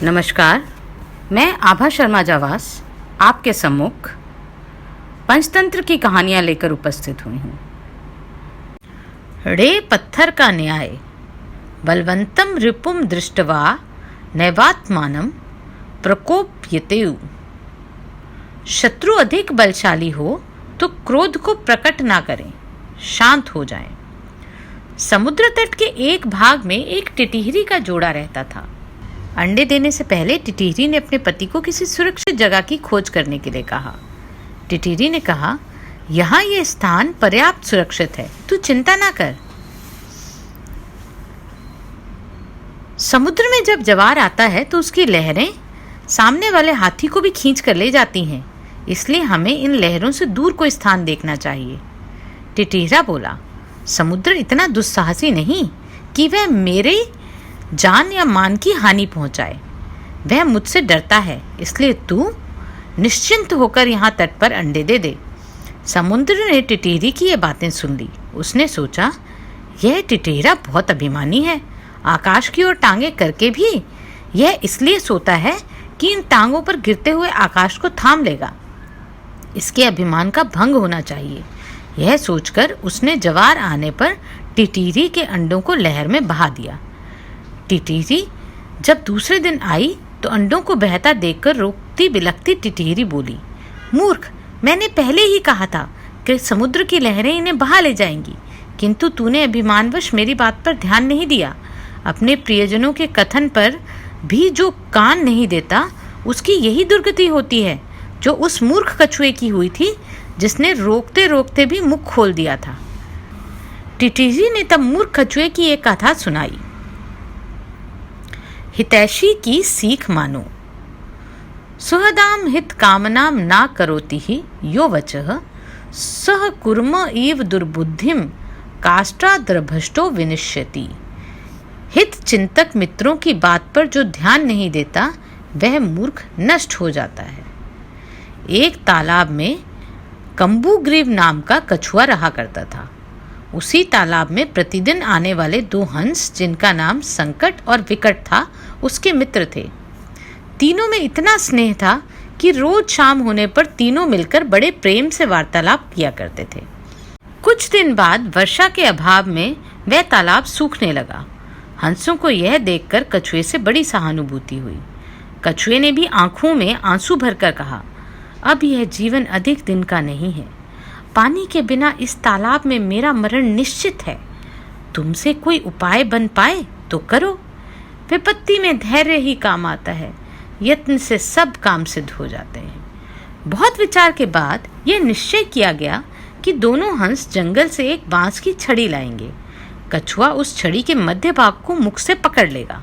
नमस्कार, मैं आभा शर्मा जावास आपके सम्मुख पंचतंत्र की कहानियां लेकर उपस्थित हुई हूँ। रे पत्थर का न्याय बलवंतम रिपुम दृष्टवा नैवात्मानम प्रकोप्यतेउ। शत्रु अधिक बलशाली हो तो क्रोध को प्रकट ना करें, शांत हो जाएं। समुद्र तट के एक भाग में एक टिटिहरी का जोड़ा रहता था। अंडे देने से पहले टिटिहरी ने अपने पति को किसी सुरक्षित जगह की खोज करने के लिए कहा। टिटिहरी ने कहा, यहाँ ये स्थान पर्याप्त सुरक्षित है, तू चिंता ना कर। समुद्र में जब ज्वार आता है तो उसकी लहरें सामने वाले हाथी को भी खींच कर ले जाती हैं, इसलिए हमें इन लहरों से दूर कोई स्थान देखना चाहिए। टिटिहरा बोला, समुद्र इतना दुस्साहसी नहीं कि वह मेरे जान या मान की हानि पहुंचाए। वह मुझसे डरता है, इसलिए तू निश्चिंत होकर यहाँ तट पर अंडे दे दे। समुद्र ने टिटिहरी की ये बातें सुन ली। उसने सोचा, यह टिटिहरा बहुत अभिमानी है। आकाश की ओर टांगे करके भी यह इसलिए सोता है कि इन टांगों पर गिरते हुए आकाश को थाम लेगा। इसके अभिमान का भंग होना चाहिए। यह सोचकर उसने ज्वार आने पर टिटिहरी के अंडों को लहर में बहा दिया। टिटिहरी जब दूसरे दिन आई तो अंडों को बहता देखकर रोकती बिलखती टिटिहरी बोली, मूर्ख, मैंने पहले ही कहा था कि समुद्र की लहरें इन्हें बहा ले जाएंगी, किंतु तूने अभिमानवश मेरी बात पर ध्यान नहीं दिया। अपने प्रियजनों के कथन पर भी जो कान नहीं देता, उसकी यही दुर्गति होती है जो उस मूर्ख कछुए की हुई थी, जिसने रोकते रोकते भी मुख खोल दिया था। टिटिहरी ने तब मूर्ख कछुए की एक कथा सुनाई। हितैषी की सीख मानो। सुहदाम हित कामनाम ना करोति ही यो वचः सह कुर्म इव दुर्बुद्धिम काष्ठाद्रभष्टो विनिश्यति। हित चिंतक मित्रों की बात पर जो ध्यान नहीं देता, वह मूर्ख नष्ट हो जाता है। एक तालाब में कंबुग्रीव नाम का कछुआ रहा करता था। उसी तालाब में प्रतिदिन आने वाले दो हंस, जिनका नाम संकट और विकट था, उसके मित्र थे। तीनों में इतना स्नेह था कि रोज शाम होने पर तीनों मिलकर बड़े प्रेम से वार्तालाप किया करते थे। कुछ दिन बाद वर्षा के अभाव में वह तालाब सूखने लगा। हंसों को यह देखकर कछुए से बड़ी सहानुभूति हुई। कछुए ने भी आंखों में आंसू भरकर कहा, अब यह जीवन अधिक दिन का नहीं है। पानी के बिना इस तालाब में मेरा मरण निश्चित है। तुमसे कोई उपाय बन पाए तो करो। विपत्ति में धैर्य ही काम आता है। यत्न से सब काम सिद्ध हो जाते हैं। बहुत विचार के बाद यह निश्चय किया गया कि दोनों हंस जंगल से एक बांस की छड़ी लाएंगे। कछुआ उस छड़ी के मध्य भाग को मुख से पकड़ लेगा।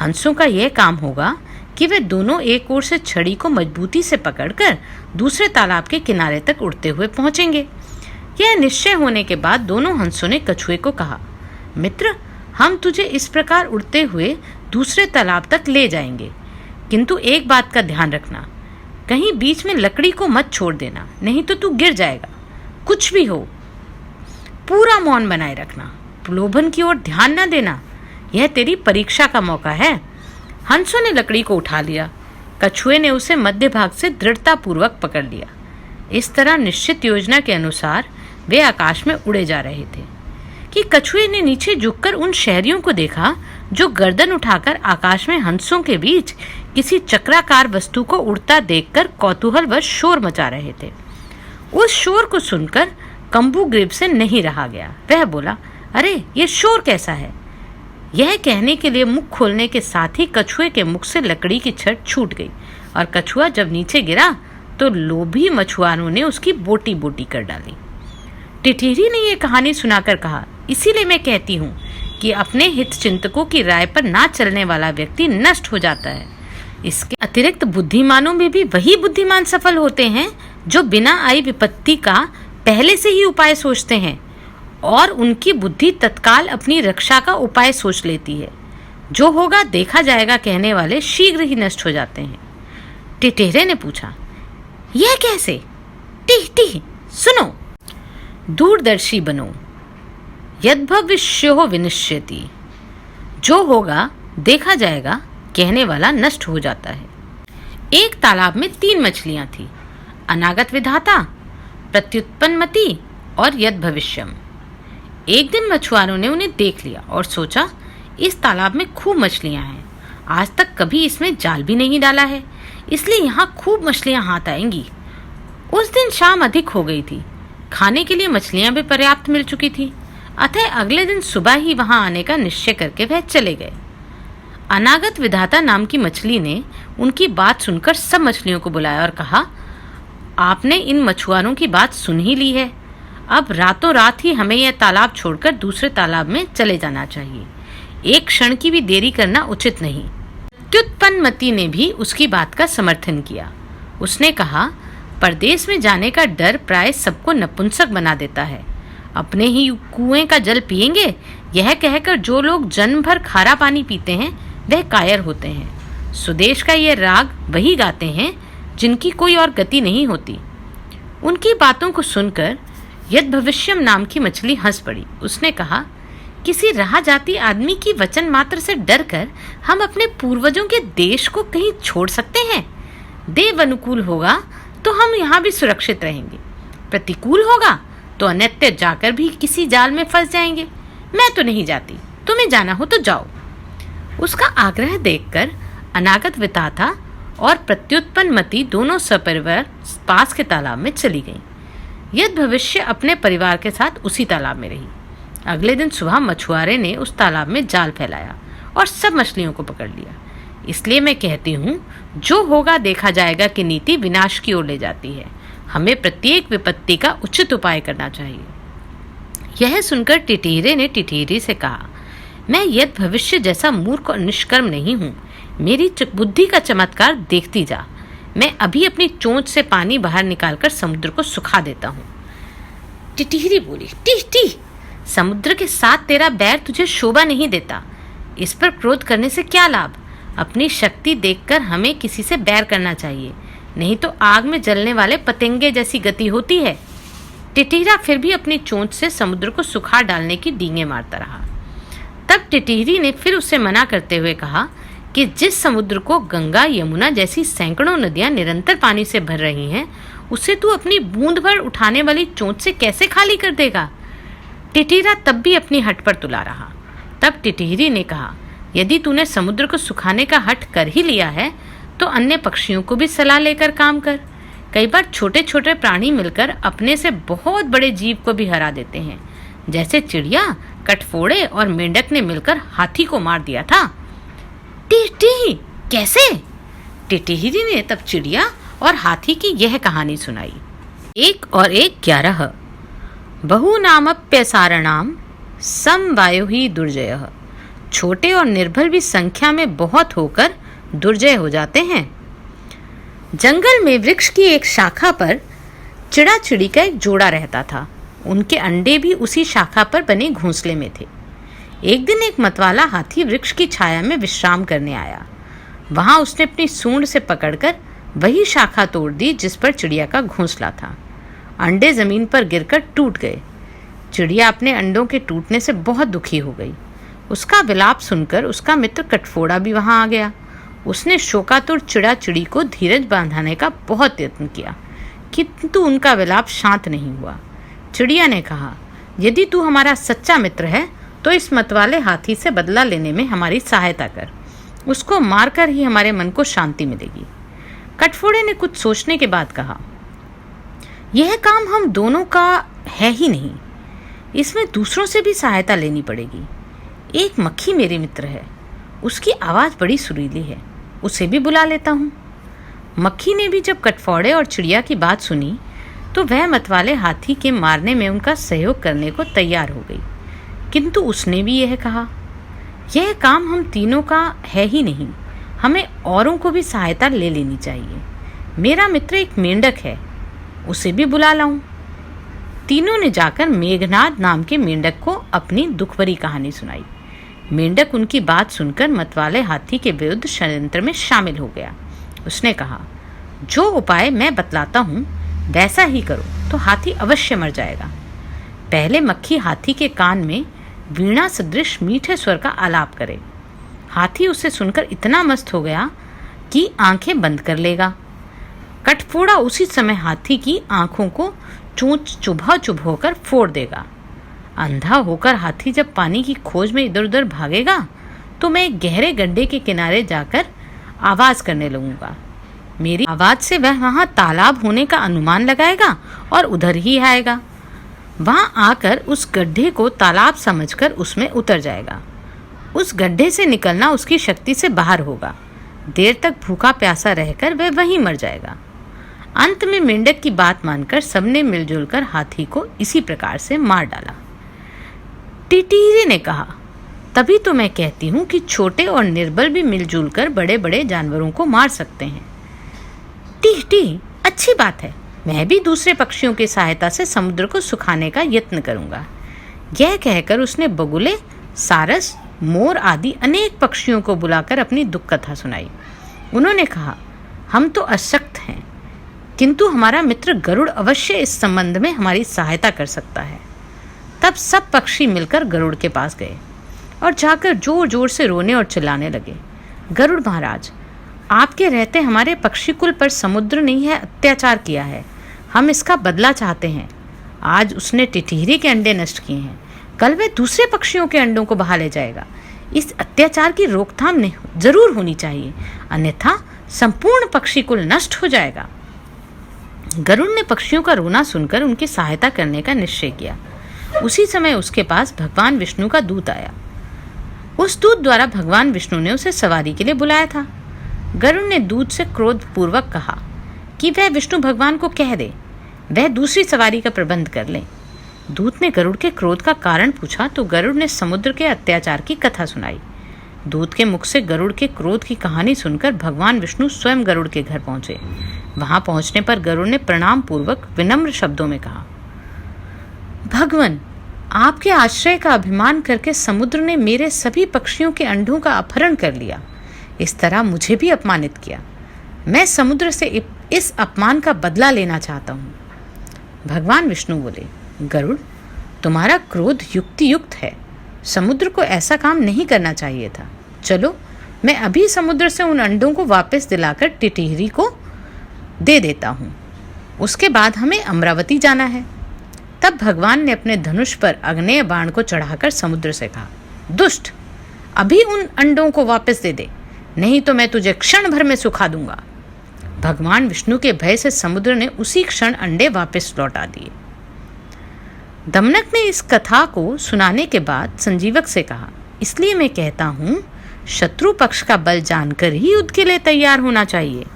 हंसों का यह काम होगा कि वे दोनों एक ओर से छड़ी को मजबूती से पकड़कर दूसरे तालाब के किनारे तक उड़ते हुए पहुंचेंगे। यह निश्चय होने के बाद दोनों हंसों ने कछुए को कहा, मित्र, हम तुझे इस प्रकार उड़ते हुए दूसरे तालाब तक ले जाएंगे, किंतु एक बात का ध्यान रखना, कहीं बीच में लकड़ी को मत छोड़ देना, नहीं तो तू गिर जाएगा। कुछ भी हो, पूरा मौन बनाए रखना, प्रलोभन की ओर ध्यान न देना। यह तेरी परीक्षा का मौका है। हंसों ने लकड़ी को उठा लिया। कछुए ने उसे मध्य भाग से दृढ़तापूर्वक पकड़ लिया। इस तरह निश्चित योजना के अनुसार वे आकाश में उड़े जा रहे थे कि कछुए ने नीचे झुककर उन शहरियों को देखा जो गर्दन उठाकर आकाश में हंसों के बीच किसी चक्राकार वस्तु को उड़ता देखकर कौतूहलवश शोर मचा रहे थे। उस शोर को सुनकर कंबुग्रीव से नहीं रहा गया। वह बोला, अरे ये शोर कैसा है? यह कहने के लिए मुख खोलने के साथ ही कछुए के मुख से लकड़ी की छड़ छूट गई और कछुआ जब नीचे गिरा तो लोभी मछुआरों ने उसकी बोटी बोटी कर डाली। टिटिहरी ने यह कहानी सुनाकर कहा, इसीलिए मैं कहती हूँ कि अपने हित चिंतकों की राय पर ना चलने वाला व्यक्ति नष्ट हो जाता है। इसके अतिरिक्त बुद्धिमानों में भी वही बुद्धिमान सफल होते हैं जो बिना आई विपत्ति का पहले से ही उपाय सोचते हैं और उनकी बुद्धि तत्काल अपनी रक्षा का उपाय सोच लेती है। जो होगा देखा जाएगा कहने वाले शीघ्र ही नष्ट हो जाते हैं। टिटिहरे ने पूछा, यह कैसे? टिह टिह, सुनो। दूरदर्शी बनो, यद्भविष्यो विनिश्यति। जो होगा देखा जाएगा कहने वाला नष्ट हो जाता है। एक तालाब में 3 मछलियां थी, अनागत विधाता, प्रत्युत्पन्नमति और यद भविष्यम। एक दिन मछुआरों ने उन्हें देख लिया और सोचा, इस तालाब में खूब मछलियां हैं, आज तक कभी इसमें जाल भी नहीं डाला है, इसलिए यहाँ खूब मछलियां हाथ आएंगी। उस दिन शाम अधिक हो गई थी, खाने के लिए मछलियां भी पर्याप्त मिल चुकी थी, अतः अगले दिन सुबह ही वहां आने का निश्चय करके वह चले गए। अनागत विधाता नाम की मछली ने उनकी बात सुनकर सब मछलियों को बुलाया और कहा, आपने इन मछुआरों की बात सुन ही ली है, अब रातों रात ही हमें यह तालाब छोड़कर दूसरे तालाब में चले जाना चाहिए, एक क्षण की भी देरी करना उचित नहीं। प्रत्युत्पन्नमति ने भी उसकी बात का समर्थन किया। उसने कहा, परदेश में जाने का डर प्राय सबको नपुंसक बना देता है, अपने ही कुएं का जल पिएंगे, यह कहकर जो लोग जन्म भर खारा पानी पीते हैं वह कायर होते हैं। स्वदेश का ये राग वही गाते हैं जिनकी कोई और गति नहीं होती। उनकी बातों को सुनकर यद भविष्यम नाम की मछली हंस पड़ी। उसने कहा, किसी राह जाती आदमी की वचन मात्र से डर कर हम अपने पूर्वजों के देश को कहीं छोड़ सकते हैं? देव अनुकूल होगा तो हम यहाँ भी सुरक्षित रहेंगे, प्रतिकूल होगा तो अन्यत्र जाकर भी किसी जाल में फंस जाएंगे। मैं तो नहीं जाती, तुम्हें जाना हो तो जाओ। उसका आग्रह देखकर अनागत विधाता और प्रत्युत्पन्नमति दोनों सपरिवार पास के तालाब में चली गईं। यद भविष्य अपने परिवार के साथ उसी तालाब में रही। अगले दिन सुबह मछुआरे ने उस तालाब में जाल फैलाया और सब मछलियों को पकड़ लिया। इसलिए मैं कहती हूँ, जो होगा देखा जाएगा कि नीति विनाश की ओर ले जाती है। हमें प्रत्येक विपत्ति का उचित उपाय करना चाहिए। यह सुनकर टिटीरे ने टिटीरी से कहा, मैं यद भविष्य जैसा मूर्ख और निष्कर्म नहीं हूँ, मेरी बुद्धि का चमत्कार देखती जा। मैं अभी अपनी चोंच से पानी बाहर निकालकर समुद्र को सुखा देता हूँ। टिटीरी बोली, टी टी, समुद्र के साथ तेरा बैर तुझे शोभा नहीं देता, इस पर क्रोध करने से क्या लाभ? अपनी शक्ति देखकर हमें किसी से बैर करना चाहिए, नहीं तो आग में जलने वाले पतंगे जैसी गति होती है। टिटीरा फिर भी अपनी चोंच से समुद्र को सुखा डालने की डींगे मारता रहा। तब टिटीरी ने फिर उसे मना करते हुए कहा कि जिस समुद्र को गंगा यमुना जैसी सैकड़ों नदियां निरंतर पानी से भर रही हैं, उसे तू अपनी बूंद भर उठाने वाली चोंच से कैसे खाली कर देगा? टिटीरा तब भी अपनी हट पर तुला रहा। तब टिटीरी ने कहा, यदि तूने समुद्र को सुखाने का हठ कर ही लिया है तो अन्य पक्षियों को भी सलाह लेकर काम कर। कई बार छोटे छोटे प्राणी मिलकर अपने से बहुत बड़े जीव को भी हरा देते हैं, जैसे चिड़िया, कटफोड़े और मेंढक ने मिलकर हाथी को मार दिया था। टी कैसे? टिटीरी ने तब चिड़िया और हाथी की यह कहानी सुनाई। 1 और 1 11। बहुनामप्यसारणाम समवायो ही दुर्जयः। छोटे और निर्बल भी संख्या में बहुत होकर दुर्जय हो जाते हैं। जंगल में वृक्ष की एक शाखा पर चिड़ा चिड़ी का एक जोड़ा रहता था। उनके अंडे भी उसी शाखा पर बने घोंसले में थे। एक दिन एक मतवाला हाथी वृक्ष की छाया में विश्राम करने आया। वहां उसने अपनी सूंड से पकड़कर वही शाखा तोड़ दी जिस पर चिड़िया का घोंसला था। अंडे जमीन पर गिरकर टूट गए। चिड़िया अपने अंडों के टूटने से बहुत दुखी हो गई। उसका विलाप सुनकर उसका मित्र कटफोड़ा भी वहां आ गया। उसने शोकातुर चिड़ा चिड़ी को धीरज बांधाने का बहुत यत्न किया, किंतु उनका विलाप शांत नहीं हुआ। चिड़िया ने कहा, यदि तू हमारा सच्चा मित्र है तो इस मतवाले हाथी से बदला लेने में हमारी सहायता कर। उसको मारकर ही हमारे मन को शांति मिलेगी। कटफोड़े ने कुछ सोचने के बाद कहा, यह काम हम दोनों का है ही नहीं, इसमें दूसरों से भी सहायता लेनी पड़ेगी। एक मक्खी मेरे मित्र है, उसकी आवाज़ बड़ी सुरीली है, उसे भी बुला लेता हूँ। मक्खी ने भी जब कटफोड़े और चिड़िया की बात सुनी तो वह मतवाले हाथी के मारने में उनका सहयोग करने को तैयार हो गई, किंतु उसने भी यह कहा, यह काम हम तीनों का है ही नहीं, हमें औरों को भी सहायता ले लेनी चाहिए। मेरा मित्र एक मेंढक है, उसे भी बुला लाऊं। तीनों ने जाकर मेघनाद नाम के मेंढक को अपनी दुखभरी कहानी सुनाई। मेंढक उनकी बात सुनकर मतवाले हाथी के विरुद्ध षड्यंत्र में शामिल हो गया। उसने कहा, जो उपाय मैं बतलाता हूँ वैसा ही करो तो हाथी अवश्य मर जाएगा। पहले मक्खी हाथी के कान में वीणा सदृश मीठे स्वर का आलाप करे। हाथी उसे सुनकर इतना मस्त हो गया कि आंखें बंद कर लेगा। कठफोड़ा उसी समय हाथी की आंखों को चोंच चुभा फोड़ देगा। अंधा होकर हाथी जब पानी की खोज में इधर उधर भागेगा तो मैं एक गहरे गड्ढे के किनारे जाकर आवाज करने लगूंगा। मेरी आवाज से वह वहां तालाब होने का अनुमान लगाएगा और उधर ही आएगा। वहां आकर उस गड्ढे को तालाब समझकर उसमें उतर जाएगा। उस गड्ढे से निकलना उसकी शक्ति से बाहर होगा। देर तक भूखा प्यासा रहकर वह वहीं मर जाएगा। अंत में मेंढक की बात मानकर सबने मिलजुल कर हाथी को इसी प्रकार से मार डाला। टिटीरी ने कहा, तभी तो मैं कहती हूँ कि छोटे और निर्बल भी मिलजुल कर बड़े बड़े जानवरों को मार सकते हैं। टीह टीह, अच्छी बात है। मैं भी दूसरे पक्षियों की सहायता से समुद्र को सुखाने का यत्न करूंगा। यह कहकर उसने बगुले, सारस, मोर आदि अनेक पक्षियों को बुलाकर अपनी दुख कथा सुनाई। उन्होंने कहा, हम तो अशक्त हैं, किंतु हमारा मित्र गरुड़ अवश्य इस संबंध में हमारी सहायता कर सकता है। तब सब पक्षी मिलकर गरुड़ के पास गए और जाकर जोर जोर से रोने और चिल्लाने लगे। गरुड़ महाराज, आपके रहते हमारे पक्षी कुल पर समुद्र ने यह अत्याचार किया है। हम इसका बदला चाहते हैं। आज उसने टिटहिरी के अंडे नष्ट किए हैं, कल वह दूसरे पक्षियों के अंडों को बहा ले जाएगा। इस अत्याचार की रोकथाम जरूर होनी चाहिए, अन्यथा संपूर्ण पक्षी कुल नष्ट हो जाएगा। गरुड़ ने पक्षियों का रोना सुनकर उनकी सहायता करने का निश्चय किया। उसी समय उसके पास भगवान विष्णु का दूत आया। उस दूत द्वारा भगवान विष्णु ने उसे सवारी के लिए बुलाया था। गरुड़ ने दूत से क्रोध पूर्वक कहा कि वह विष्णु भगवान को कह दे वह दूसरी सवारी का प्रबंध कर ले। दूत ने गरुड़ के क्रोध का कारण पूछा तो गरुड़ ने समुद्र के अत्याचार की कथा सुनाई। दूत के मुख से गरुड़ के क्रोध की कहानी सुनकर भगवान विष्णु स्वयं गरुड़ के घर पहुंचे। वहां पहुंचने पर गरुड़ ने प्रणाम पूर्वक विनम्र शब्दों में कहा, भगवान, आपके आश्रय का अभिमान करके समुद्र ने मेरे सभी पक्षियों के अंडों का अपहरण कर लिया। इस तरह मुझे भी अपमानित किया। मैं समुद्र से इस अपमान का बदला लेना चाहता हूँ। भगवान विष्णु बोले, गरुड़, तुम्हारा क्रोध युक्तियुक्त है। समुद्र को ऐसा काम नहीं करना चाहिए था। चलो, मैं अभी समुद्र से उन अंडों को वापस दिलाकर टिटहिरी को दे देता हूँ। उसके बाद हमें अमरावती जाना है। तब भगवान ने अपने धनुष पर अग्नेय बाण को चढ़ाकर समुद्र से कहा, दुष्ट, अभी उन अंडों को वापस दे दे, नहीं तो मैं तुझे क्षण भर में सुखा दूंगा। भगवान विष्णु के भय से समुद्र ने उसी क्षण अंडे वापस लौटा दिए। दमनक ने इस कथा को सुनाने के बाद संजीवक से कहा, इसलिए मैं कहता हूँ शत्रु पक्ष का बल जानकर ही युद्ध के लिए तैयार होना चाहिए।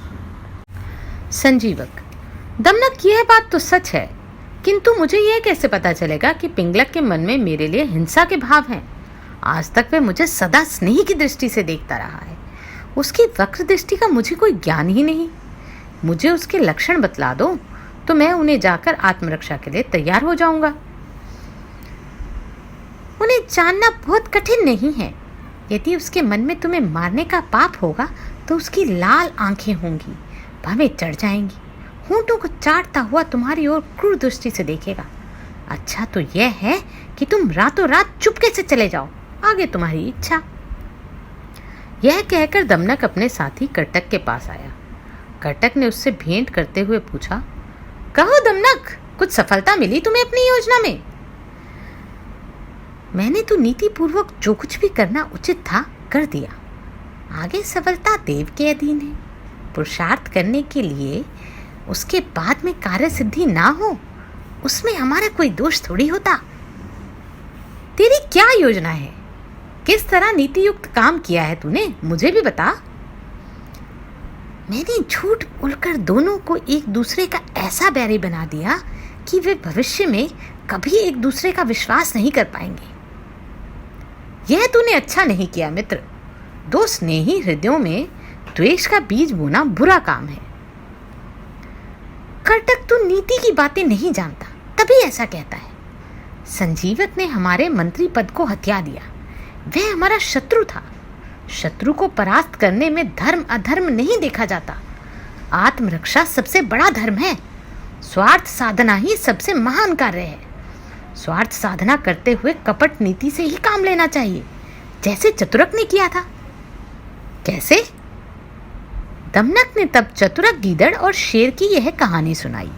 संजीवक, दमनक, यह बात तो सच है, किंतु मुझे यह कैसे पता चलेगा कि पिंगलक के मन में मेरे लिए हिंसा के भाव हैं। आज तक वह मुझे सदा स्नेह की दृष्टि से देखता रहा है। उसकी वक्र दृष्टि का मुझे कोई ज्ञान ही नहीं। मुझे उसके लक्षण बतला दो तो मैं उन्हें जाकर आत्मरक्षा के लिए तैयार हो जाऊंगा। उन्हें जानना बहुत कठिन नहीं है। यदि उसके मन में तुम्हें मारने का पाप होगा तो उसकी लाल आंखें होंगी, भावें चढ़ जाएंगी, होंठों को चाटता हुआ तुम्हारी ओर क्रूर दृष्टि से देखेगा। अच्छा तो यह है कि तुम रातों रात चुपके से चले जाओ, आगे तुम्हारी इच्छा। यह कहकर दमनक अपने साथी कर्टक के पास आया। कर्टक ने उससे भेंट करते हुए पूछा, कहो दमनक, कुछ सफलता मिली तुम्हें अपनी योजना में? मैंने तो नीति पूर्वक जो कुछ भी करना उचित था कर दिया। आगे सफलता देव के अधीन है। पुरुषार्थ करने के लिए उसके बाद में कार्य सिद्धि ना हो, उसमें हमारा कोई दोष थोड़ी होता। तेरी क्या योजना है? किस तरह नीति युक्त काम किया है तूने, मुझे भी बता। मैंने झूठ बोलकर दोनों को एक दूसरे का ऐसा बैरी बना दिया कि वे भविष्य में कभी एक दूसरे का विश्वास नहीं कर पाएंगे। यह तूने अच्छा नहीं किया मित्र। दो स्नेही हृदयों में द्वेष का बीज बोना बुरा काम है। कर्टक, तू नीति की बातें नहीं जानता, तभी ऐसा कहता है। संजीवक ने हमारे मंत्री पद को हत्या दिया। वह हमारा शत्रु था। शत्रु को परास्त करने में धर्म अधर्म नहीं देखा जाता। आत्मरक्षा सबसे बड़ा धर्म है। स्वार्थ साधना ही सबसे महान कार्य है। स्वार्थ साधना करते हुए कपट नीति से ही काम लेना चाहिए, जैसे चतुरक ने किया था। कैसे? दमनक ने तब चतुरक गीदड़ और शेर की यह कहानी सुनाई।